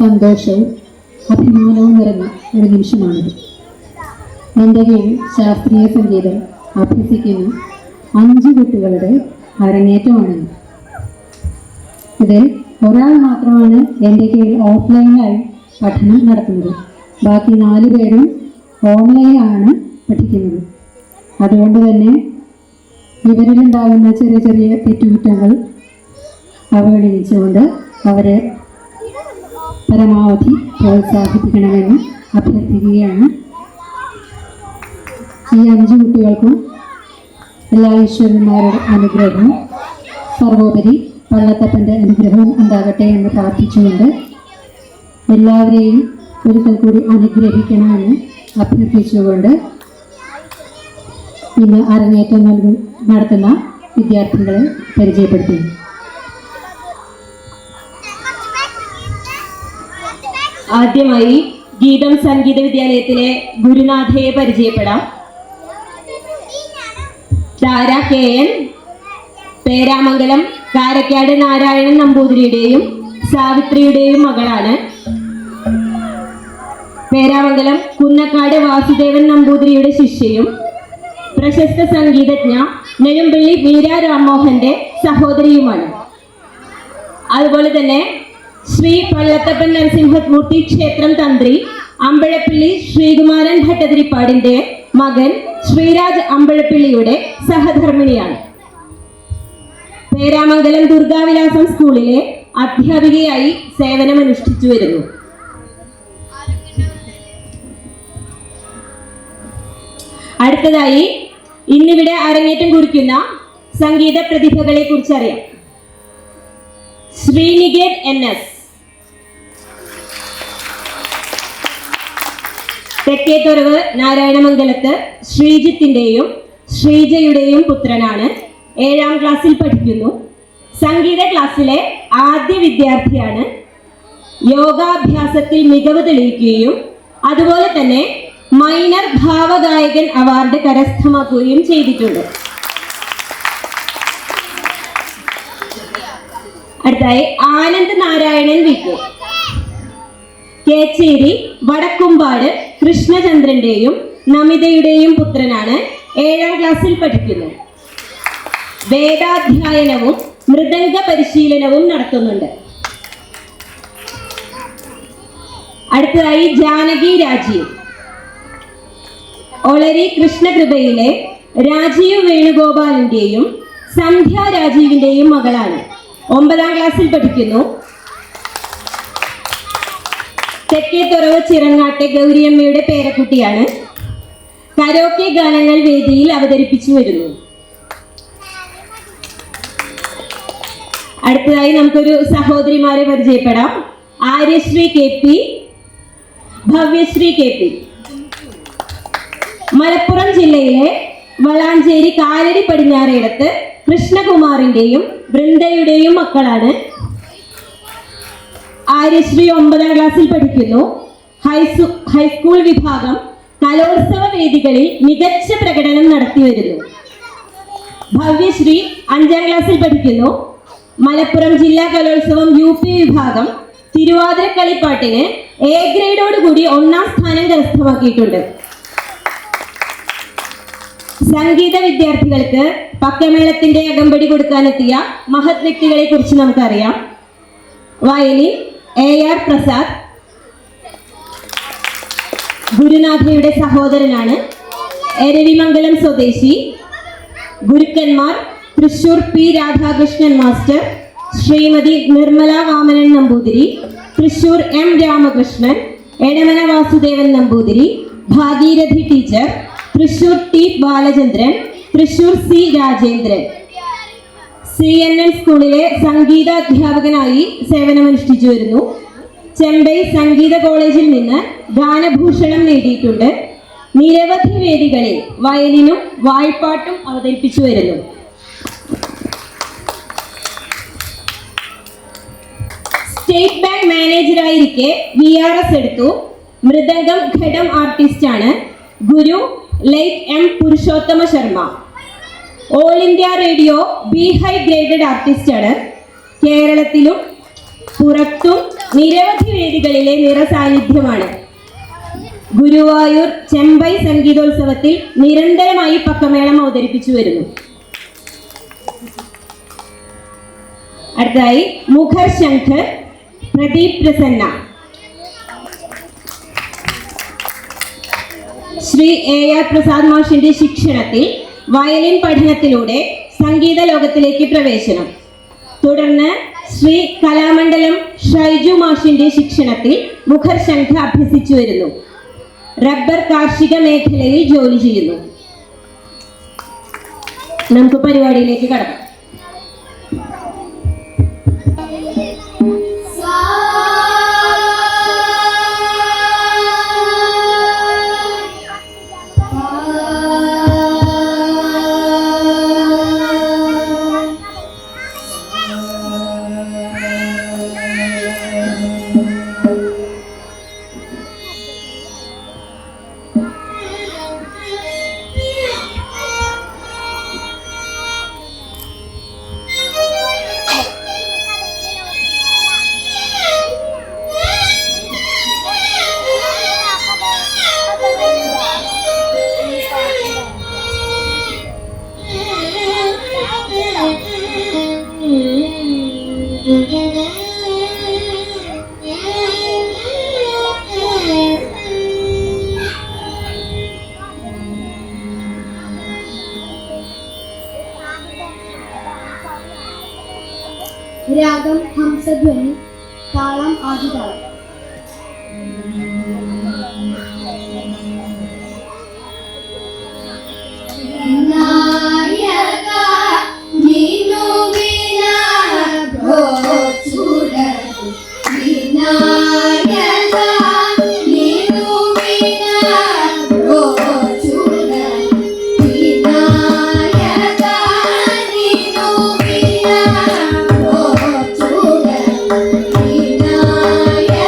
സന്തോഷവും അഭിമാനവും നിറഞ്ഞ ഒരു നിമിഷമാണിത്. എൻ്റെ കീഴിൽ ശാസ്ത്രീയ സംഗീതം അഭ്യസിക്കുന്ന 5 കുട്ടികളുടെ അരങ്ങേറ്റമാണിത്. ഇതിൽ ഒരാൾ മാത്രമാണ് എൻ്റെ കീഴിൽ ഓഫ്ലൈനായി പഠനം നടത്തുന്നത്. ബാക്കി 4 പേരും ഓൺലൈനാണ് പഠിക്കുന്നത്. അതുകൊണ്ട് തന്നെ ഇവരിലുണ്ടാകുന്ന ചെറിയ ചെറിയ തെറ്റുകുറ്റങ്ങൾ അവഗണിച്ചുകൊണ്ട് അവരെ പരമാവധി പ്രോത്സാഹിപ്പിക്കണമെന്ന് അഭ്യർത്ഥിക്കുകയാണ്. ഈ 5 കുട്ടികൾക്കും എല്ലാ ഈശ്വരന്മാരുടെ അനുഗ്രഹവും സർവോപരി പള്ളത്തപ്പൻ്റെ അനുഗ്രഹവും ഉണ്ടാകട്ടെ എന്ന് പ്രാർത്ഥിച്ചുകൊണ്ട് എല്ലാവരെയും ഒരിക്കൽ കൂടി അനുഗ്രഹിക്കണമെന്ന് അഭ്യർത്ഥിച്ചുകൊണ്ട് ഇന്ന് അരങ്ങേറ്റം നടത്തുന്ന വിദ്യാർത്ഥികളെ പരിചയപ്പെടുത്തുന്നു. ആദ്യമായി ഗീതം സംഗീത വിദ്യാലയത്തിലെ ഗുരുനാഥയെ പരിചയപ്പെടാം. താര KN പേരാമംഗലം കാരക്കാട് നാരായണൻ നമ്പൂതിരിയുടെയും സാവിത്രിയുടെയും മകളാണ്. പേരാമംഗലം കുന്നക്കാട് വാസുദേവൻ നമ്പൂതിരിയുടെ ശിഷ്യയും പ്രശസ്ത സംഗീതജ്ഞ നെടുമ്പള്ളി മീര രാംമോഹന്റെ സഹോദരിയുമാണ്. അതുപോലെ തന്നെ ശ്രീ പള്ളത്തപ്പൻ നരസിംഹമൂർത്തി ക്ഷേത്രം തന്ത്രി അമ്പഴപ്പള്ളി ശ്രീകുമാരൻ ഭട്ടതിരിപ്പാടിന്റെ മകൻ ശ്രീരാജ് അമ്പഴപ്പള്ളിയുടെ സഹധർമ്മിണിയാണ്. പേരാമംഗലം ദുർഗാവിലാസം സ്കൂളിലെ അധ്യാപികയായി സേവനമനുഷ്ഠിച്ചു വരുന്നു. അടുത്തതായി ഇന്നിവിടെ അരങ്ങേറ്റം കുറിക്കുന്ന സംഗീത പ്രതിഭകളെ കുറിച്ച് അറിയാം. ശ്രീനികേത് NS തെക്കേത്തുറവ് നാരായണമംഗലത്ത് ശ്രീജിത്തിന്റെയും ശ്രീജയുടെയും പുത്രനാണ്. 7ാം ക്ലാസ്സിൽ പഠിക്കുന്നു. സംഗീത ക്ലാസ്സിലെ ആദ്യ വിദ്യാർത്ഥിയാണ്. യോഗാഭ്യാസത്തിൽ മികവ് തെളിയിക്കുകയും അതുപോലെ തന്നെ മൈനർ ഭാവഗായകൻ അവാർഡ് കരസ്ഥമാക്കുകയും ചെയ്തിട്ടുണ്ട്. അടുത്തായി ആനന്ദ് നാരായണൻ വിക്ക് കേച്ചേരി വടക്കുംപാട് കൃഷ്ണചന്ദ്രന്റെയും നമിതയുടെയും പുത്രനാണ്. 7ാം ക്ലാസ്സിൽ പഠിക്കുന്നു. വേദാധ്യായനവും മൃദംഗ പരിശീലനവും നടത്തുന്നുണ്ട്. അടുത്തതായി ജാനകി രാജീവ് ഒളരി കൃഷ്ണകൃപയിലെ രാജീവ് വേണുഗോപാലിന്റെയും സന്ധ്യ രാജീവിന്റെയും മകളാണ്. 9ാം ക്ലാസ്സിൽ പഠിക്കുന്നു. തെക്കേത്തുറവ് ചിറങ്ങാട്ടെ ഗൗരിയമ്മയുടെ പേരക്കുട്ടിയാണ്. കരോക്കെ ഗാനങ്ങൾ വേദിയിൽ അവതരിപ്പിച്ചു വരുന്നു. അടുത്തതായി നമുക്കൊരു സഹോദരിമാരെ പരിചയപ്പെടാം. ആര്യശ്രീ KP, ഭവ്യശ്രീ KP മലപ്പുറം ജില്ലയിലെ വളാഞ്ചേരി കാലടി പടിഞ്ഞാറേടത്ത് കൃഷ്ണകുമാറിന്റെയും വൃന്ദയുടെയും മക്കളാണ്. ആര്യശ്രീ 9ാം ക്ലാസ്സിൽ പഠിക്കുന്നു. ഹൈസ്കൂൾ വിഭാഗം കലോത്സവ വേദികളിൽ മികച്ച പ്രകടനം നടത്തി വരുന്നു. ഭവ്യശ്രീ 5ാം ക്ലാസ്സിൽ പഠിക്കുന്നു. മലപ്പുറം ജില്ലാ കലോത്സവം UP വിഭാഗം തിരുവാതിര കളിപ്പാട്ടിന് A ഗ്രേഡോടുകൂടി 1ാം സ്ഥാനം കരസ്ഥമാക്കിയിട്ടുണ്ട്. സംഗീത വിദ്യാർത്ഥികൾക്ക് പക്കമേളത്തിന്റെ അകമ്പടി കൊടുക്കാനെത്തിയ മഹത് വ്യക്തികളെ കുറിച്ച് നമുക്കറിയാം. വയലിൻ AR പ്രസാദ് ഗുരുനാഥയുടെ സഹോദരനാണ്. എരവിമംഗലം സ്വദേശി. ഗുരുക്കന്മാർ Thrissur P Radhakrishnan master, Shrimati Nirmala Vamanan Namboothiri, Thrissur M Ramakrishnan, Edamana Vasudevan Namboothiri, Bhagirathi teacher, Thrissur T Balachandran, Thrissur C Rajendran. CNN സ്കൂളിലെ സംഗീതാധ്യാപകനായി സേവനമനുഷ്ഠിച്ചു വരുന്നു. ചെമ്പൈ സംഗീത കോളേജിൽ നിന്ന് ഗാനഭൂഷണം നേടിയിട്ടുണ്ട്. നിരവധി വേദികളിൽ വയലിനും വായ്പാട്ടും അവതരിപ്പിച്ചു വരുന്നു. സ്റ്റേറ്റ് ബാങ്ക് മാനേജറായിരിക്കെ VRS എടുത്തു. മൃദംഗം ഘടം ആർട്ടിസ്റ്റാണ്. ഗുരു late M Purushothama Sharma. All India radio B high graded ആർട്ടിസ്റ്റാണ്. കേരളത്തിലും പുറത്തും നിരവധി വേദികളിലെ നിറസാന്നിധ്യമാണ്. ഗുരുവായൂർ ചെമ്പൈ സംഗീതോത്സവത്തിൽ നിരന്തരമായി പക്കമേളം അവതരിപ്പിച്ചു വരുന്നു. അടുത്തതായി മുഖർ ശംഖ് പ്രദീപ് പ്രസന്ന. ശ്രീ AR പ്രസാദ് മാഷിന്റെ ശിക്ഷണത്തിൽ വയലിൻ പഠനത്തിലൂടെ സംഗീത ലോകത്തിലേക്ക് പ്രവേശനം. തുടർന്ന് ശ്രീ കലാമണ്ഡലം ഷൈജു മാഷിന്റെ ശിക്ഷണത്തിൽ മുഖർ ശംഖ് അഭ്യസിച്ചു വരുന്നു. റബ്ബർ കാർഷിക മേഖലയിൽ ജോലി ചെയ്യുന്നു. നമുക്ക് പരിപാടിയിലേക്ക് കടക്കാം. രാഗം ഹംസധ്വനി, താളം ആദിതാളം. Yeah.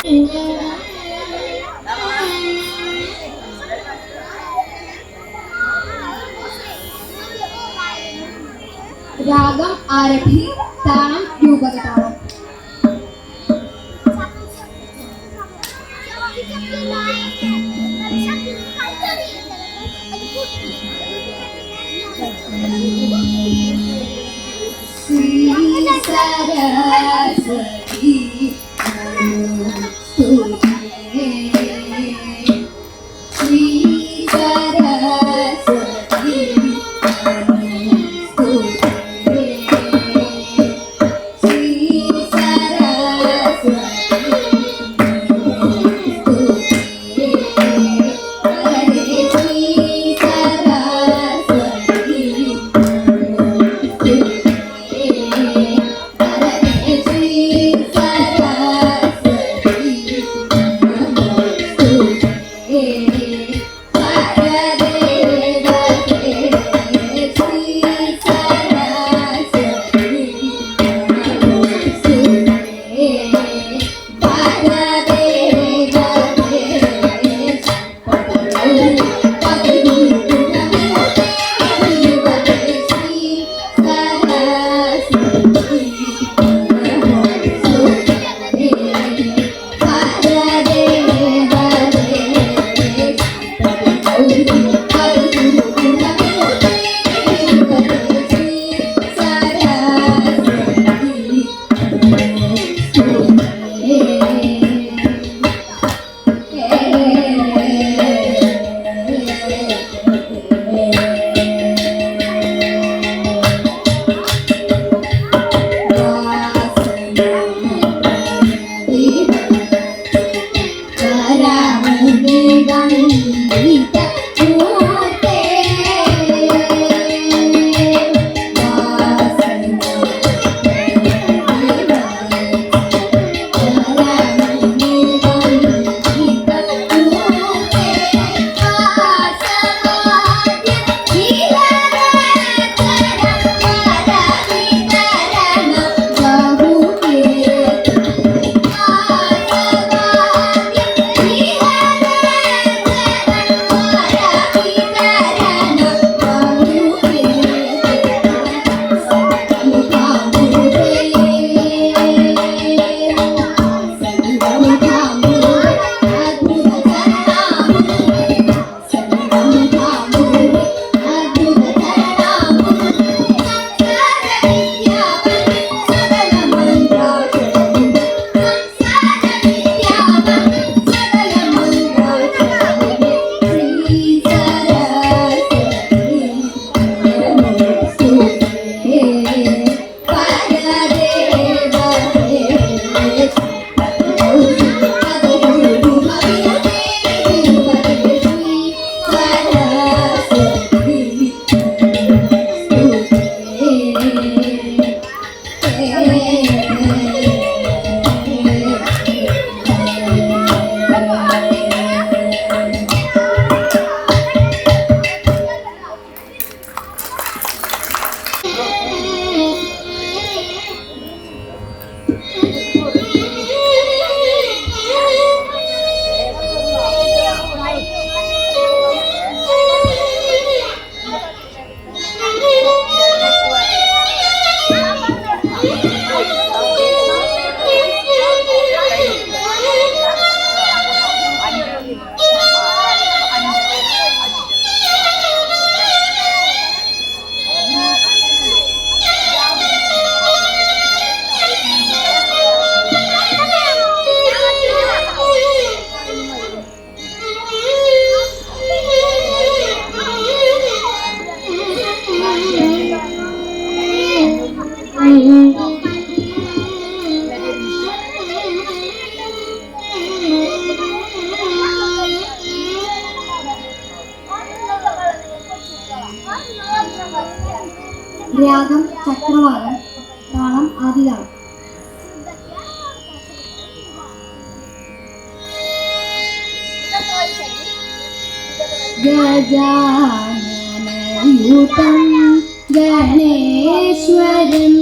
രാഗം ആരഭി, താളം രൂപക താളം. രാഗം ചക്രവാകം, താളം ആദിതാളം. ഗജാനനയൂതം ഗണേശ്വരം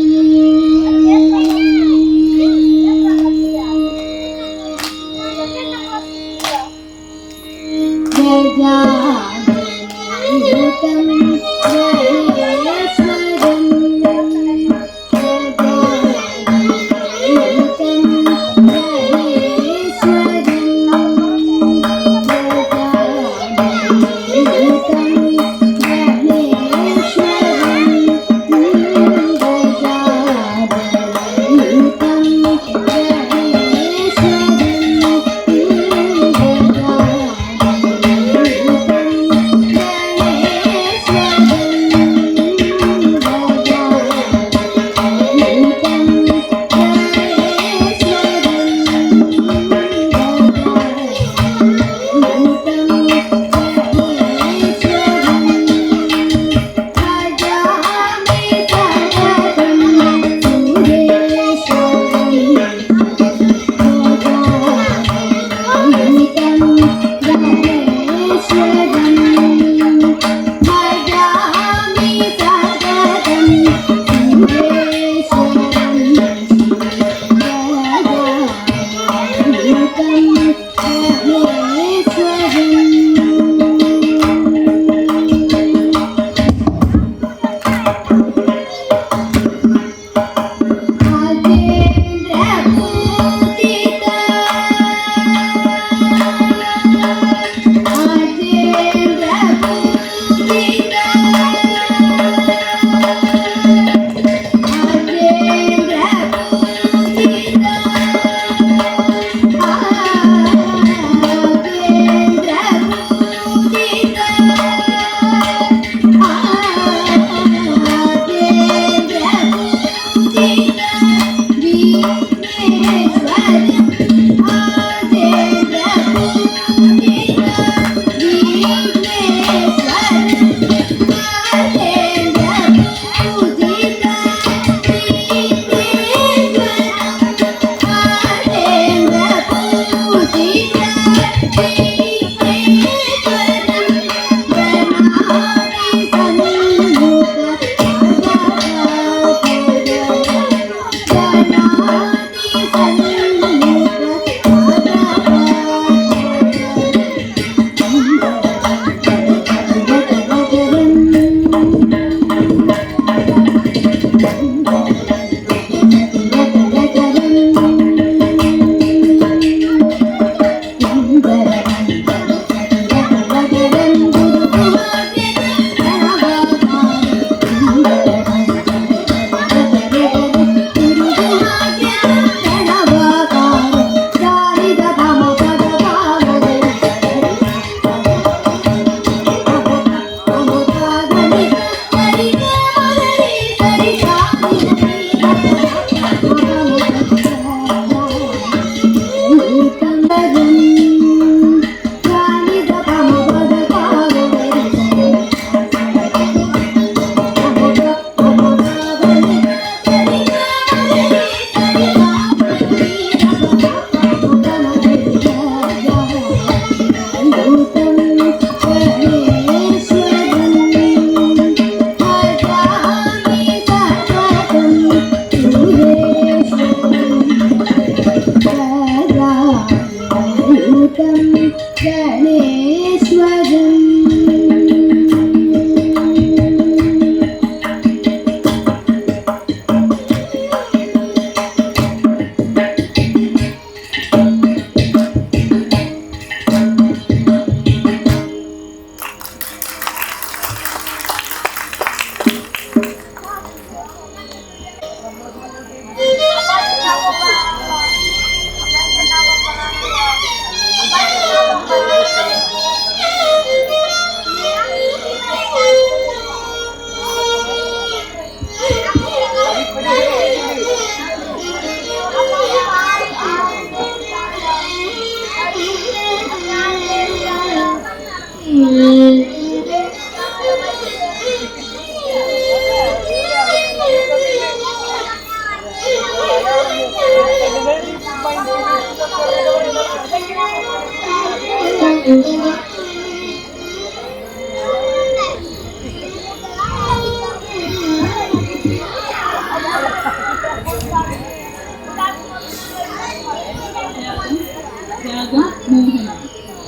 രാഗം മോഹനം,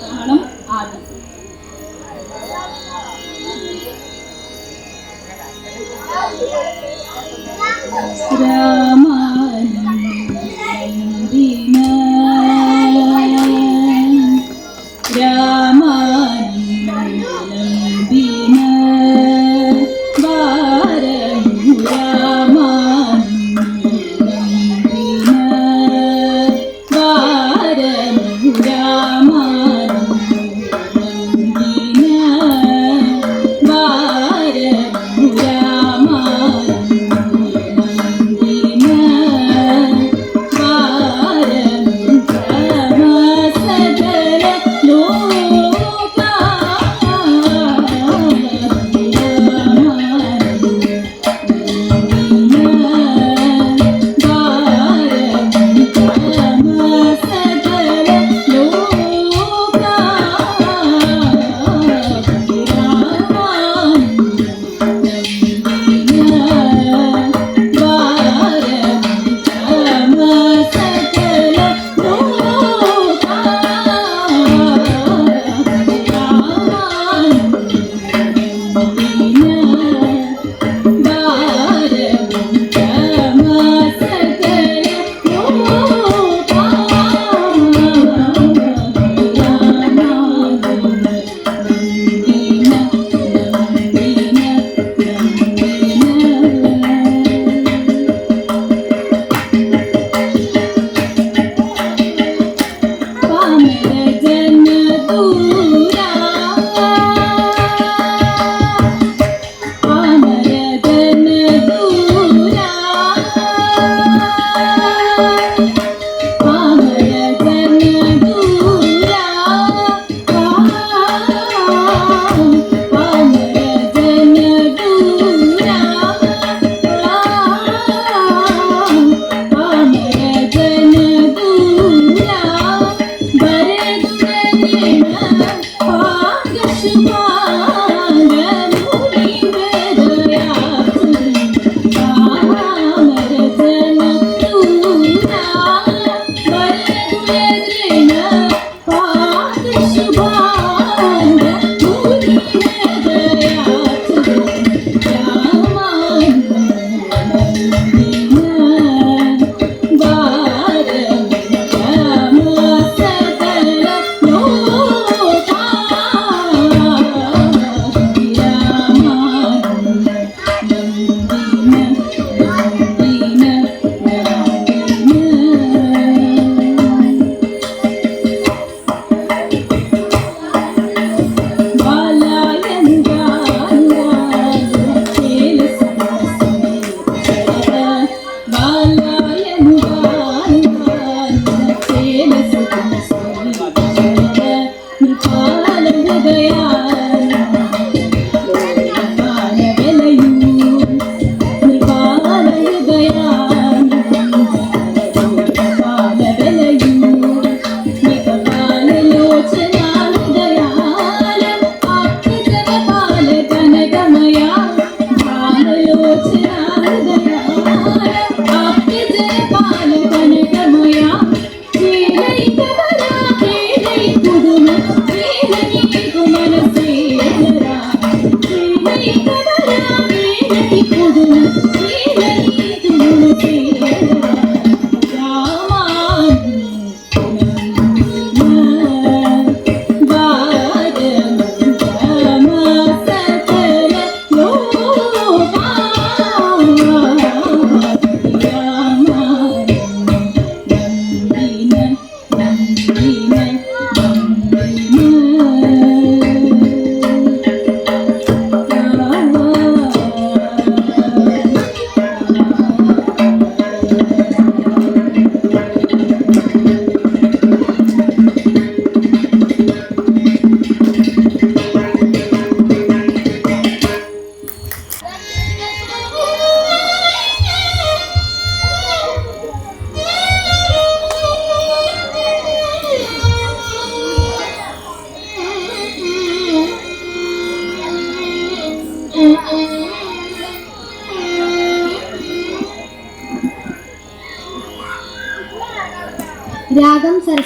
താളം ആദി.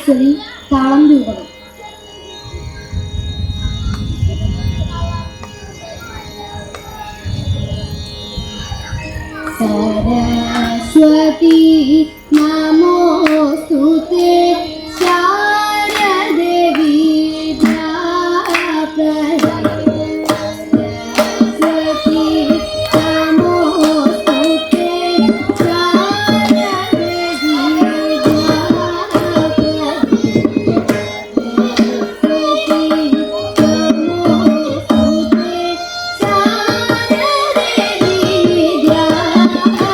സർവേശ്വരി താളം രൂപകം. सरस्वती नमोस्तुते शारदे विद्याप्रदे सरस्वती नमोस्तुते शारदे विद्याप्रदे सरस्वती नमोस्तुते शारदे विद्याप्रदे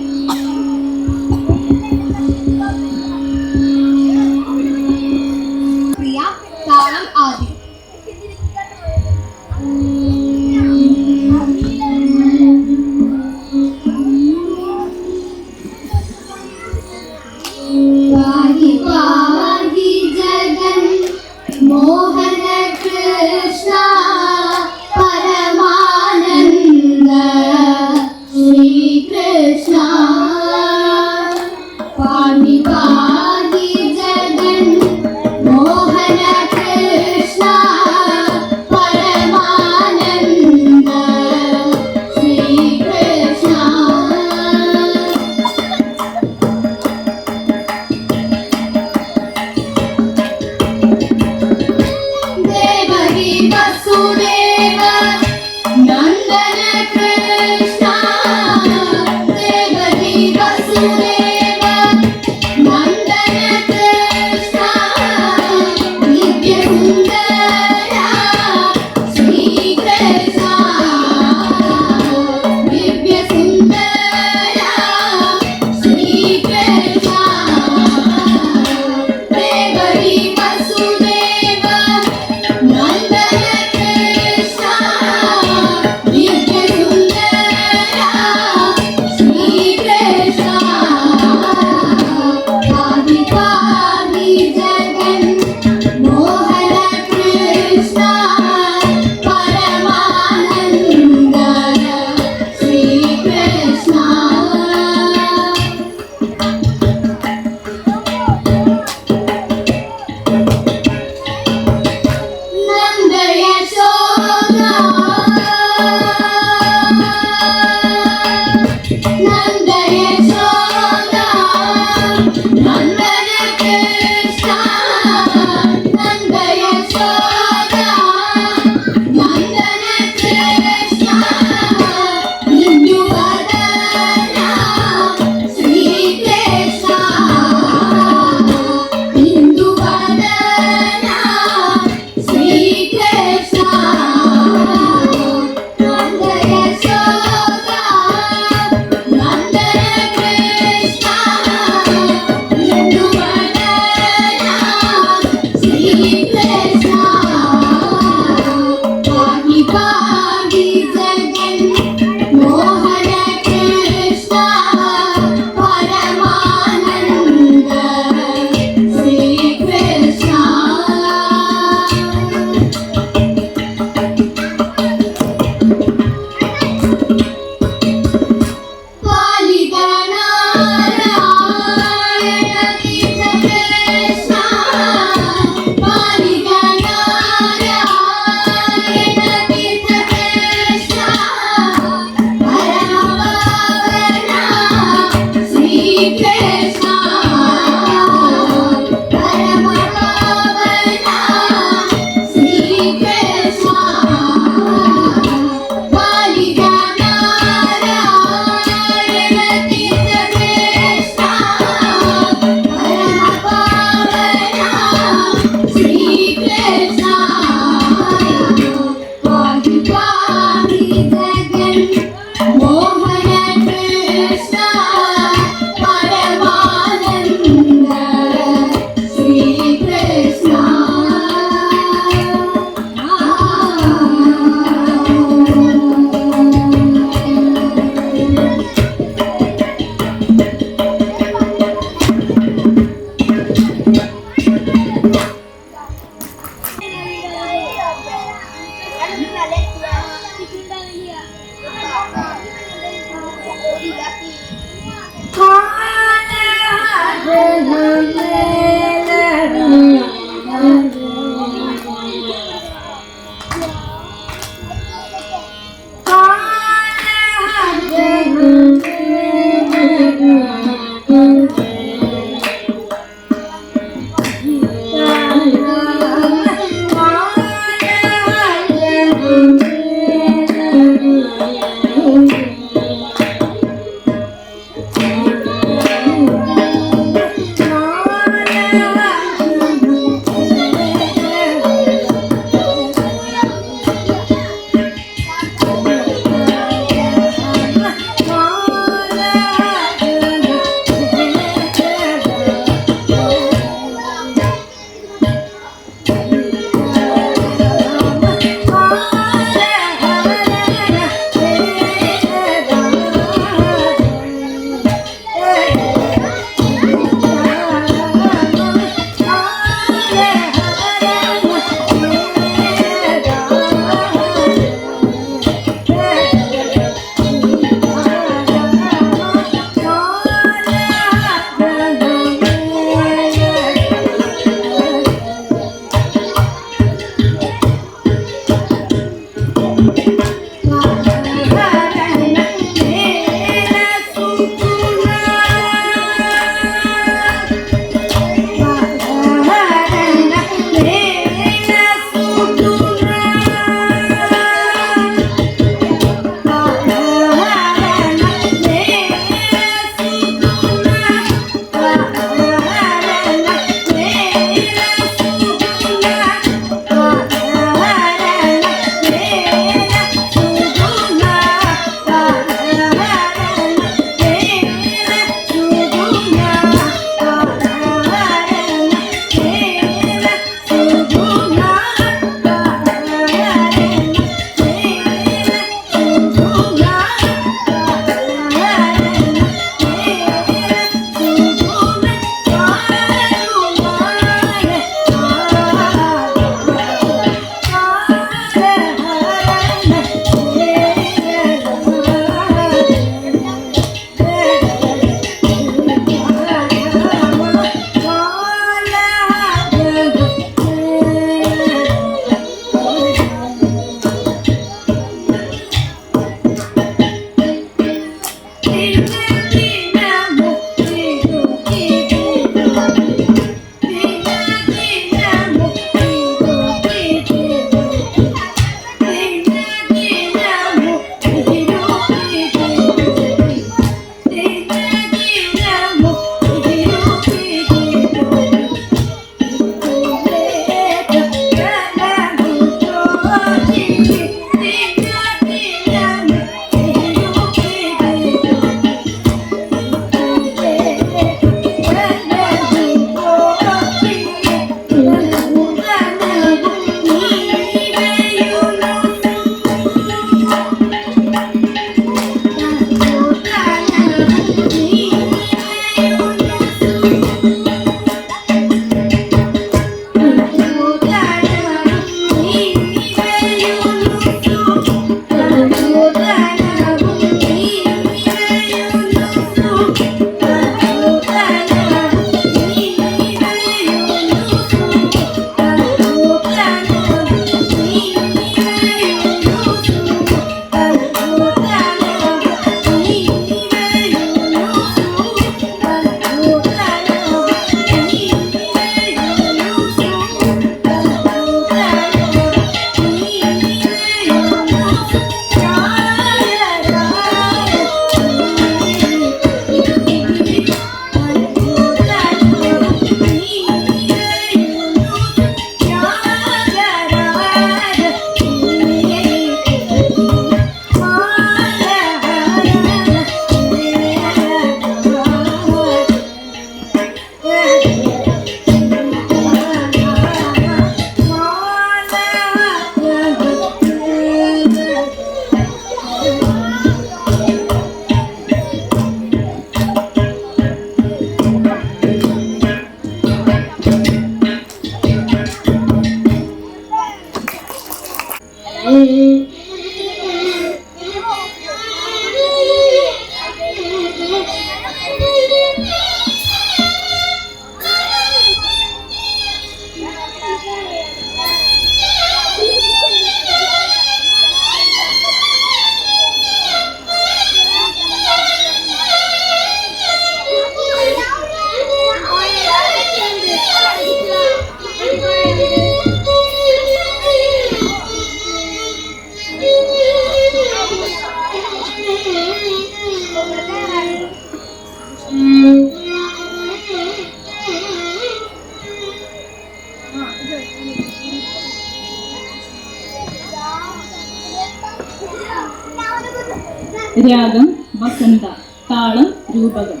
രാഗം വസന്ത, താളം രൂപകം.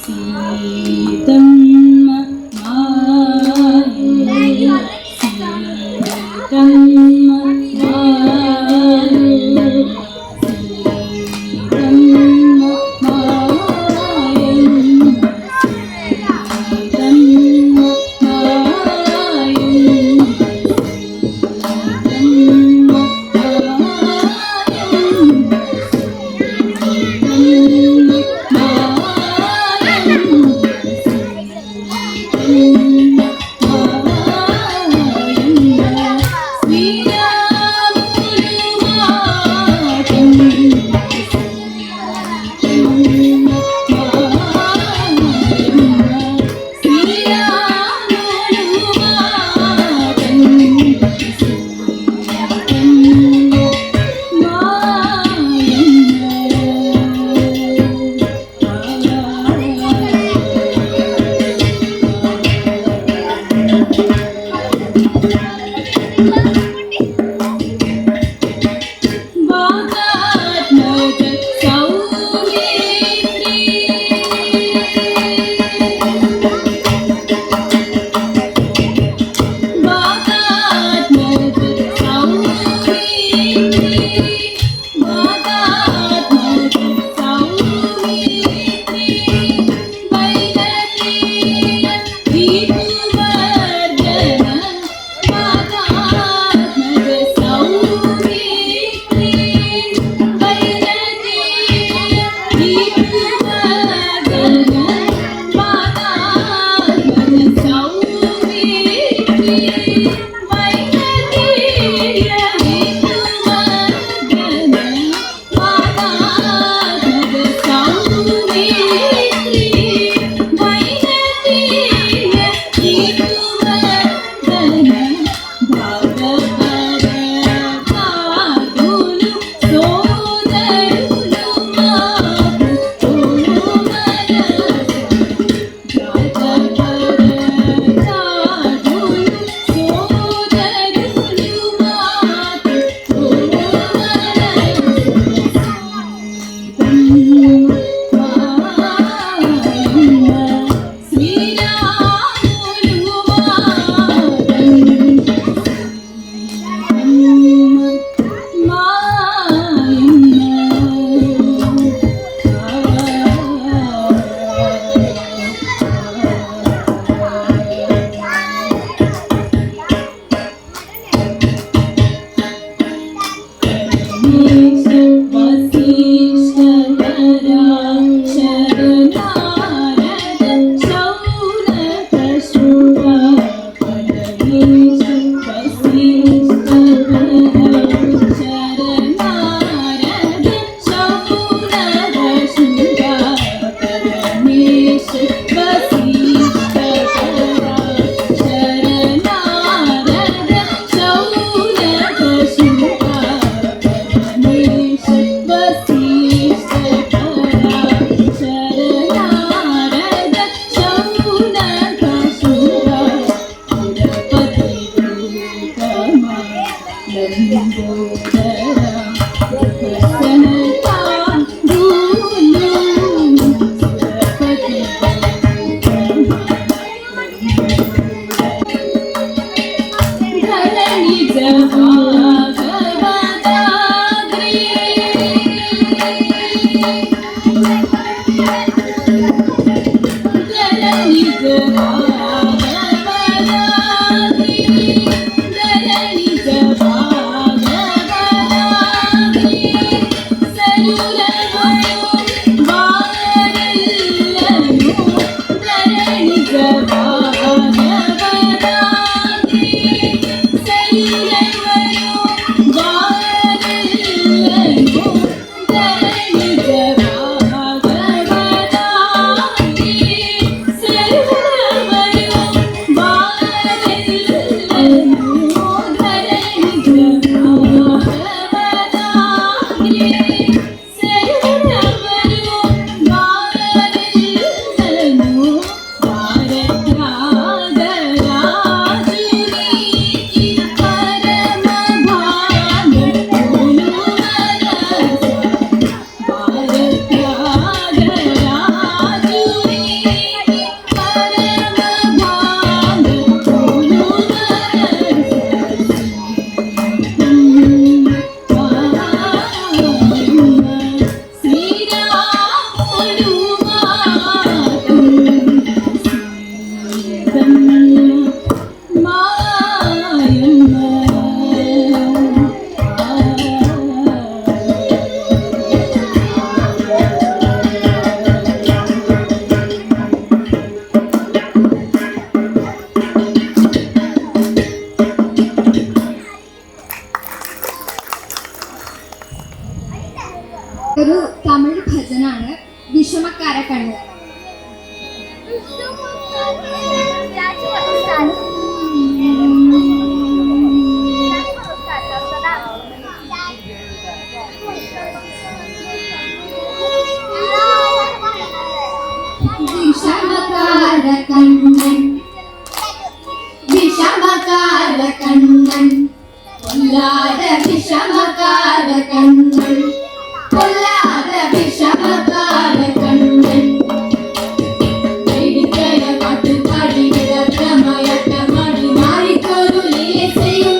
സീതം ഒരു തമിഴ് ഭജനാണ് വിഷമക്കാര കണ്ണ്. വിഷമകാര കണ്ണൻ വിഷമകാര കണ്ണൻ പൊല്ലാത വിഷമകാര കണ്ണൻ പൊല്ലാത വിഷമകാര കണ്ണൻ പേടിക്കര പാട്ടുപാടി വിളക്കമയക്കമണി മാറിക്കൊരു ലീല ചെയ്യും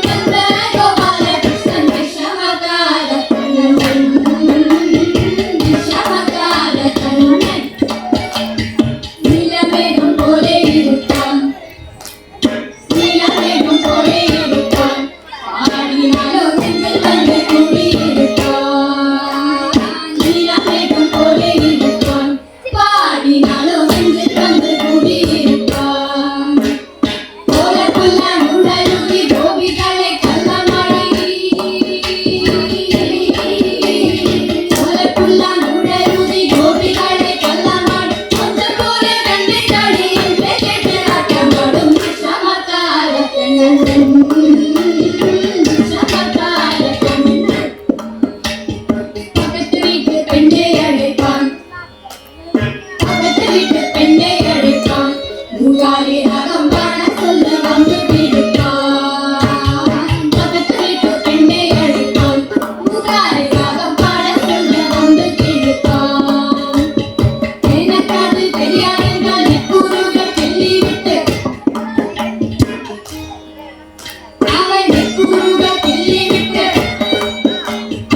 ഗോപാലകൃഷ്ണൻ വിഷമകാര കണ്ണൻ വിഷമകാര കണ്ണൻ നീലമേഘം പോലെ ഇരുട്ടാൻ നീലമേഘം പോലെ ഇരുട്ടാൻ പാടിനാലോ നെഞ്ചിൽ വന്ന് കുടിയിരുട്ടാൻ നീലമേഘം പോലെ ഇരുട്ടാൻ പാടിനാലോ നെഞ്ചിൽ വന്ന് കുടിയിരുട്ടാൻ ഓലപ്പുല്ലാൻ ഉടലുടി ഗോപികളെ കള്ളമടി ഓലപ്പുല്ലാൻ ഉടലുടി ഗോപികളെ കള്ളമടി ഒന്നുപോലെ രണ്ട് കളിയിൽ വെച്ചിട്ടാട്ടമാടും വിഷമകാര കണ്ണൻ വിഷമകാര കണ്ണൻ പക്കത്ത് വീട്ട് പെണ്ണെ അழைப்பான் பக்கத்து வீட்டு பெண்ணை அழைப்பான் மூகாரி ராகம் பாட சொல்ல வந்து விடுப்பான் பக்கத்து வீட்டு பெண்ணை அழைப்பான் மூகாரி ராகம் பாட சொல்ல வந்து விடுப்பான் எனக்காது தெரியாது என்றால் நெக்குருக சொல்லிவிட்டு அவள் நெக்குருக சொல்லிவிட்டு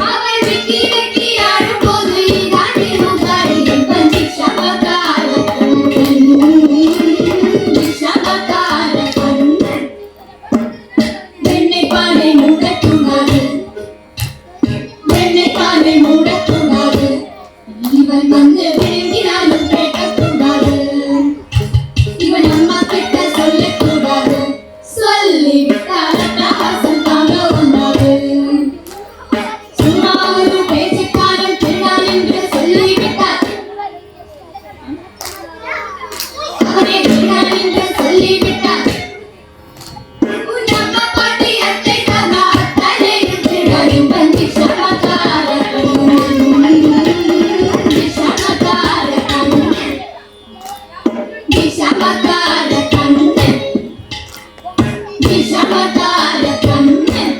அவள் வெட்டி வெட்டி ஆடும்போது இதாண்டி மூகாரி என்பன் விஷமகார கண்ணன் விஷமகார கண்ணன் வெண்ணெய் பானை மூடக்கூடாது வெண்ணெய் பானை மூடக்கூடாது இவன் வந்து விழுங்கினாலும் கேட்கக்கூடாது இவன் அம்மா கிட்ட சொல்லக்கூடாது சொல்லிவிட்டால் அட்டகாசம் தாங்க ஒன்றாது சும்மா ஒரு பேச்சுக்காரன் திருடான் என்று சொல்லிவிட்டார் அவனே திருடான் என்று சொல்லிவிட்டார் உன் அம்மா பாட்டி அத்தை தாத்தா அத்தனையும் திருடான் என்பன் விஷமகார கண்ணன் விஷமகார கண்ணன் விஷமகார கண்ணன் விஷமகார கண்ணன்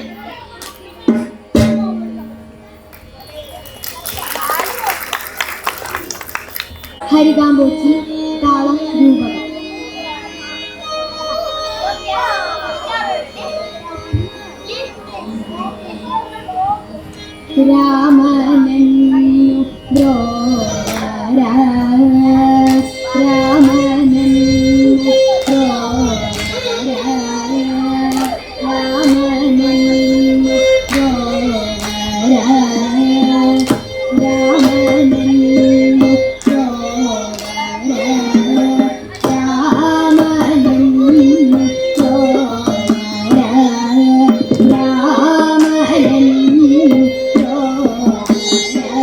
ഹരിതാംബോച്ചി താളം രൂപകം. രാമനന്നു ദ്രോര രാമനന്നു ദ്രോര രാമനന്നു ദ്രോര രാമനന്നു ദ്രോര രാമനന്നു ദ്രോര രാമനന്നു ദ്രോര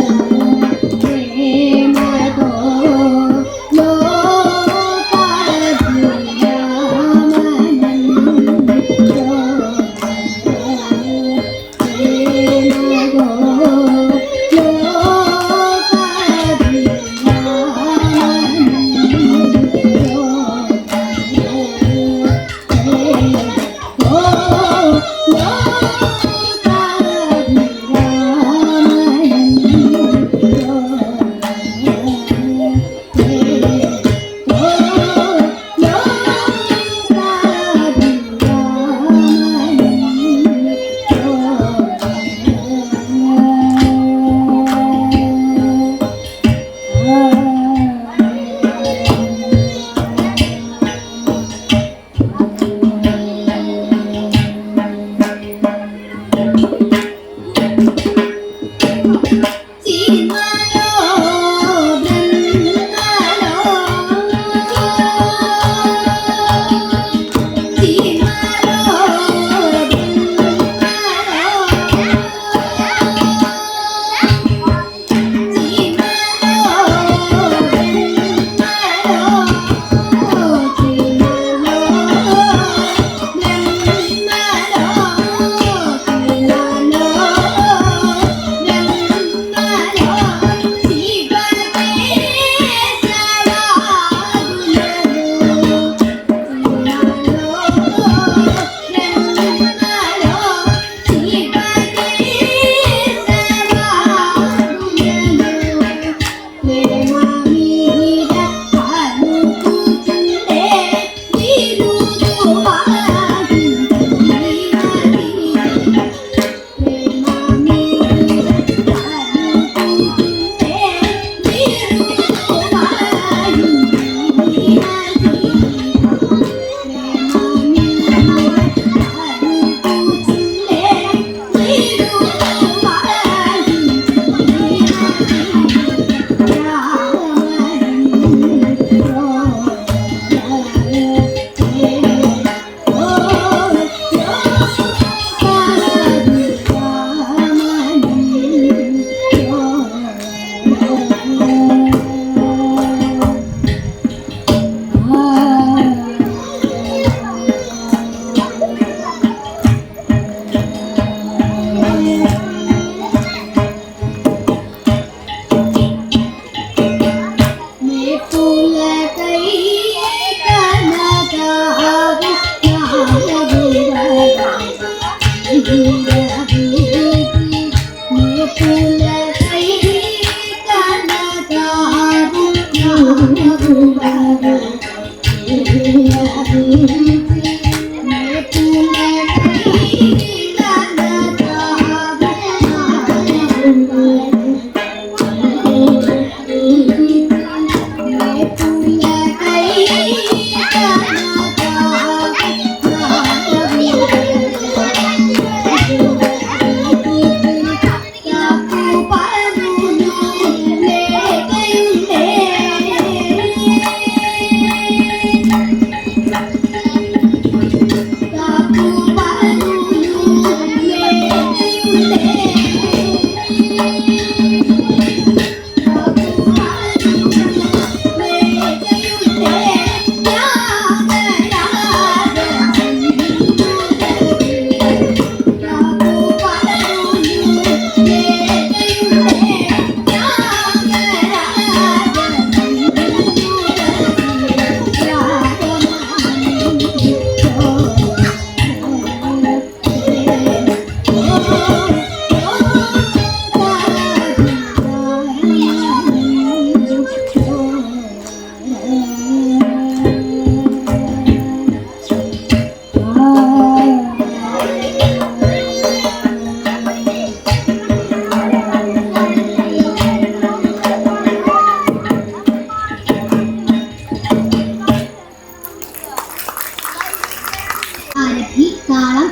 ആരഭി താളം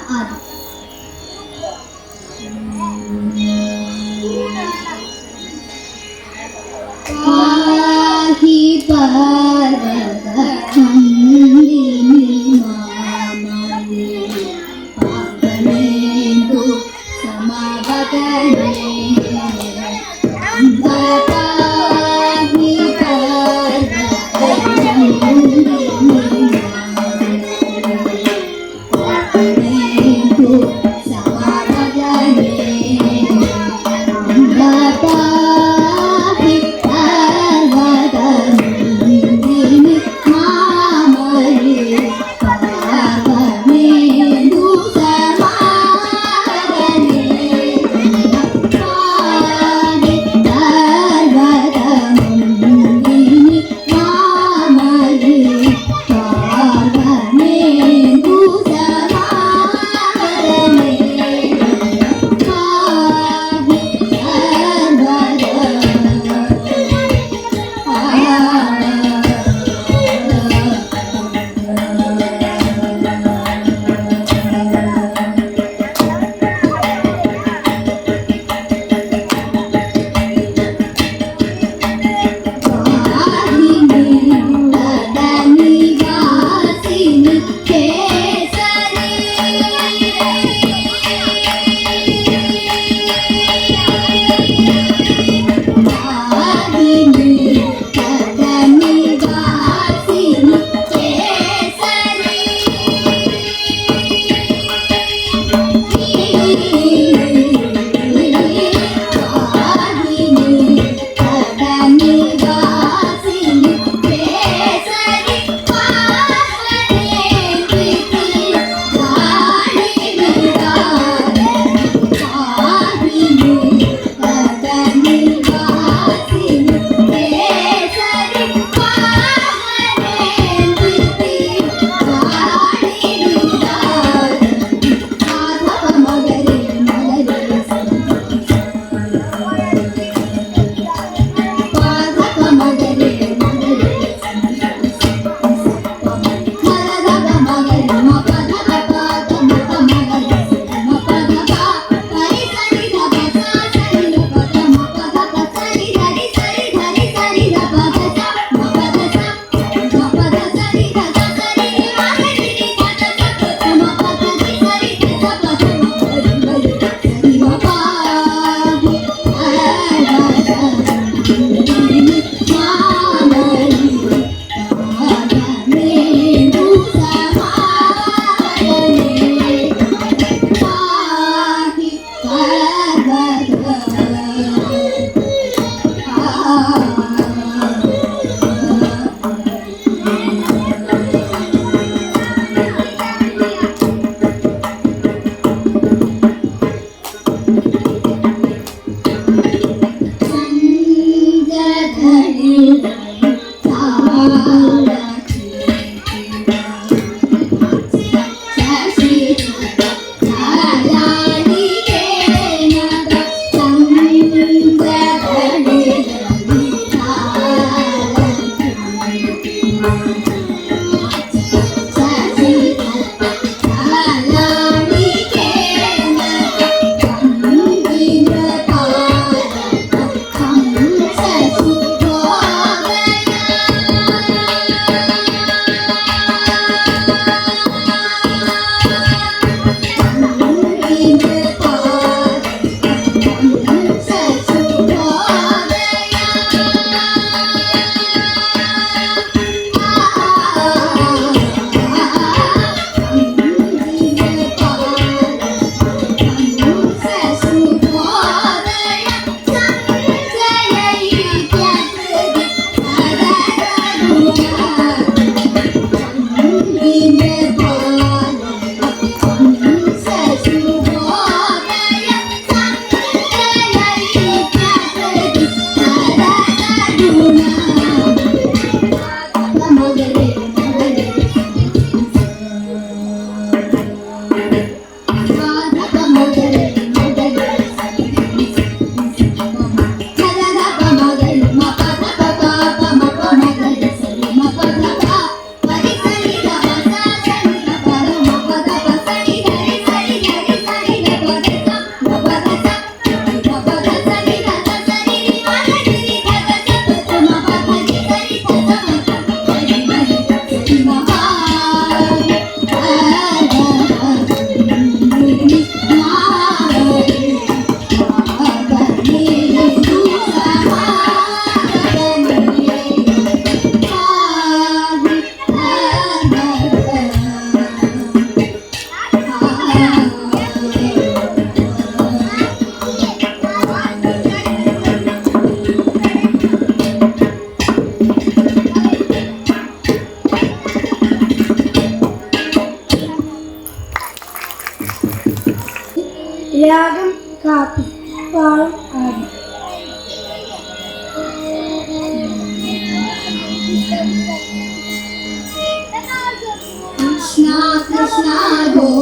ആദി പാഹി പർവത നന്ദിനി മാമനി പാവനേന്ദു സമവദനേ പാഹി പർവത നന്ദിനി Bye.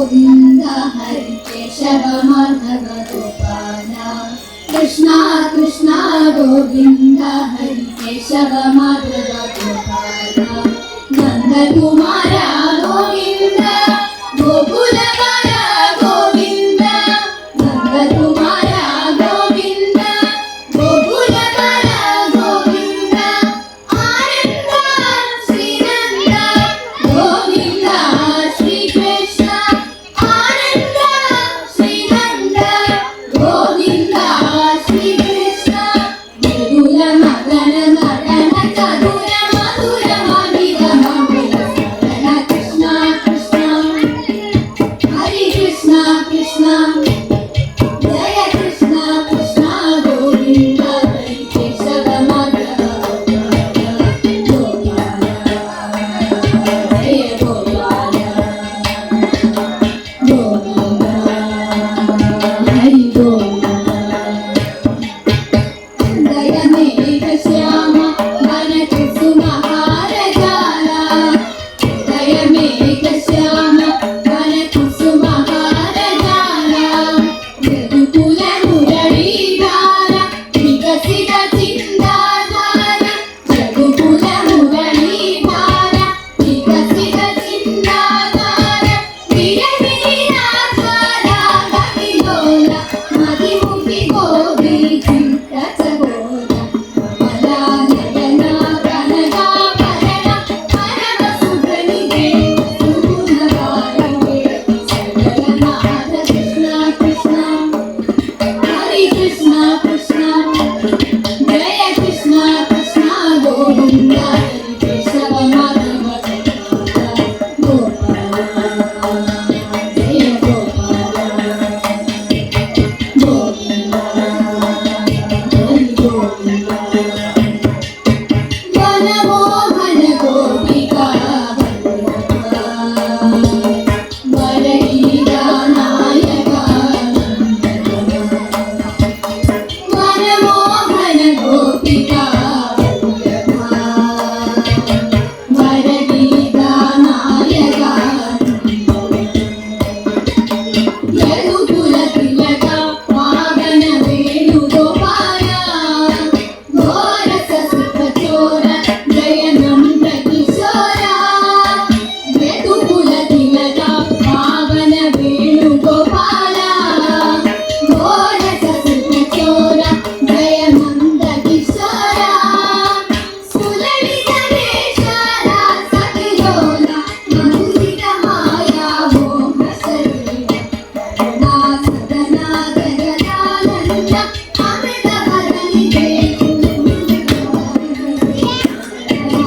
गोविन्द हरि केशव माधव गोपाल कृष्ण कृष्ण गोविन्द हरि केशव माधव गोपाल नंद कुमारा गोविन्द गोकुल बाला गोविन्द नंद कुमारा गोविन्द गोकुल बाला गोविन्द आनंद श्रीनंद गोविन्द श्री कृष्ण आनंद श्रीनंद गोविन्द श्री कृष्ण मधुर मदन मदन चतुर मधुर मधुर मंगल सदन कृष्ण कृष्ण हरे कृष्ण कृष्ण जय कृष्ण कृष्ण गोविन्द हरि केशव माधव गोपाल जय गोपाल गोविन्द हरि गोविन्द हृदय मेघ श्याम वन कुसुम हार जाला हृदय मेघ श्याम वन कुसुम हार जाला यदुकुल मुरलीधार विकसित चिन्ताधार यदुकुल मुरलीधार विकसित चिन्ताधार विरविराधारा कविलोल मतिमुखि गोपी चित्तचकोर कमला नयना कनकाभरण परम सुप्रनिधे सुगुणवारिणे सगलनाथ कृष्ण कृष्ण हरे कृष्ण कृष्ण जय कृष्ण कृष्ण गोविन्द हरि केशव माधव गोपाल जय गोपाल गोविन्द हरि गोविन्द वनमोहन गोपिका वरगीता नायका वनमोहन गोपिका वरगीता नायका यदुकुल तिलक पावन वेणुगोपाल घोरस सुख चोर जय नंद किशोरा यदुकुल तिलक पावन वेणुगोपाल घोरस सुख चोर जय नंद किशोरा सुललित वेशारा सतिलोल मधुरित माया मोह शरीर करुणा सदना जगदानंद अमृत भजनिधे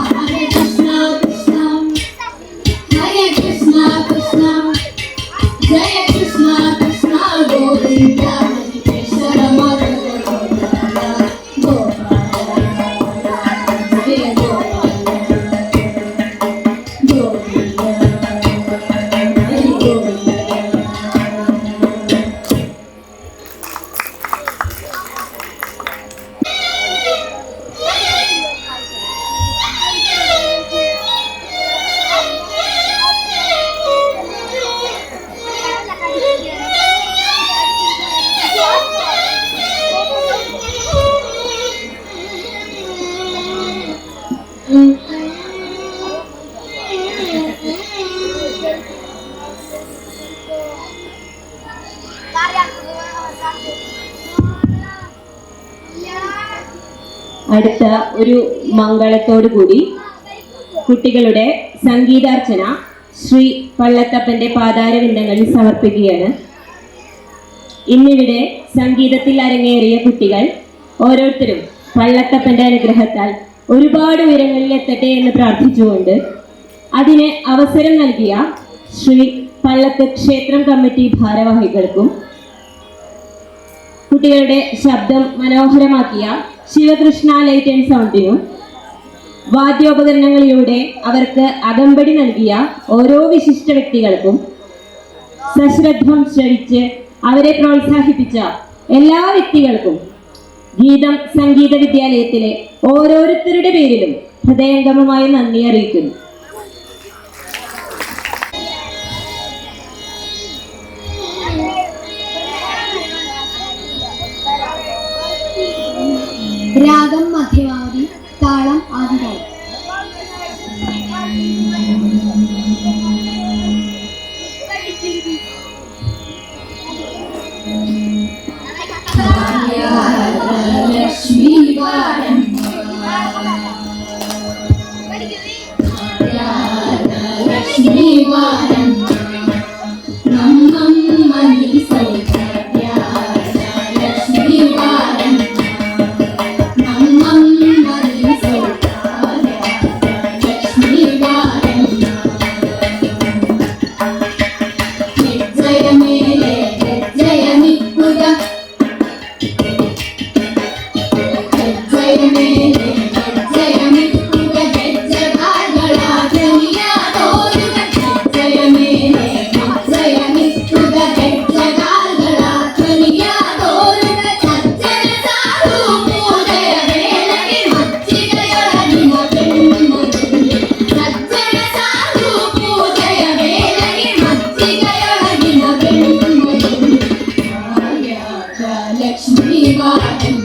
हरे कृष्ण कृष्ण हरे कृष्ण कृष्ण जय कृष्ण कृष्ण गोविन्द हरि केशव माधव गोपाल जय गोपाल गोविन्द हरि गोविन्द അടുത്ത ഒരു മംഗളത്തോടു കൂടി കുട്ടികളുടെ സംഗീതാർച്ചന ശ്രീ പള്ളത്തപ്പന്റെ പാതാരവിന്ദങ്ങളിൽ സമർപ്പിക്കുകയാണ്. ഇന്നിവിടെ സംഗീതത്തിൽ അരങ്ങേറിയ കുട്ടികൾ ഓരോരുത്തരും പള്ളത്തപ്പന്റെ അനുഗ്രഹത്താൽ ഒരുപാട് ഉയരങ്ങളിൽ എത്തട്ടെ എന്ന് പ്രാർത്ഥിച്ചുകൊണ്ട് അതിന് അവസരം നൽകിയ ശ്രീ പള്ളത്ത് ക്ഷേത്രം കമ്മിറ്റി ഭാരവാഹികൾക്കും കുട്ടികളുടെ ശബ്ദം മനോഹരമാക്കിയ ശിവകൃഷ്ണ ലൈറ്റ് ആൻഡ് സൗണ്ടിനും വാദ്യോപകരണങ്ങളിലൂടെ അവർക്ക് അകമ്പടി നൽകിയ ഓരോ വിശിഷ്ട വ്യക്തികൾക്കും സശ്രദ്ധം ശ്രവിച്ച് അവരെ പ്രോത്സാഹിപ്പിച്ച എല്ലാ വ്യക്തികൾക്കും ഗീതം സംഗീത വിദ്യാലയത്തിലെ ഓരോരുത്തരുടെ പേരിലും ഹൃദയംഗമമായി നന്ദി അറിയിക്കുന്നു. മധ്യമാവധി താളം ആദിതാളം. ലക്ഷ്മി വാരം ലക്ഷ്മി വാരം നമ്മമ്മ നീ സൗഭാഗ്യ ലക്ഷ്മി വാരം നമ്മമ്മ നീ സൗഭാഗ്യ ലക്ഷ്മി വാരം ജയമേലെ ജയമിക്കുക ജയമേലെ ജയമിക്കുക ജഗാകളാധനിയ തോരുക ജയമേലെ ജയമിക്കുക ജഗാകളാധനിയ തോരുക സജ്ജന സാധു പൂജയ വേളയിൽ മച്ചികയൊളകിന പെൺമൊഴി സജ്ജന സാധു പൂജയ വേളയിൽ മച്ചികയൊളകിന പെൺമൊഴി ലക്ഷ്മി വാരം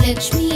ലക്ഷ്മി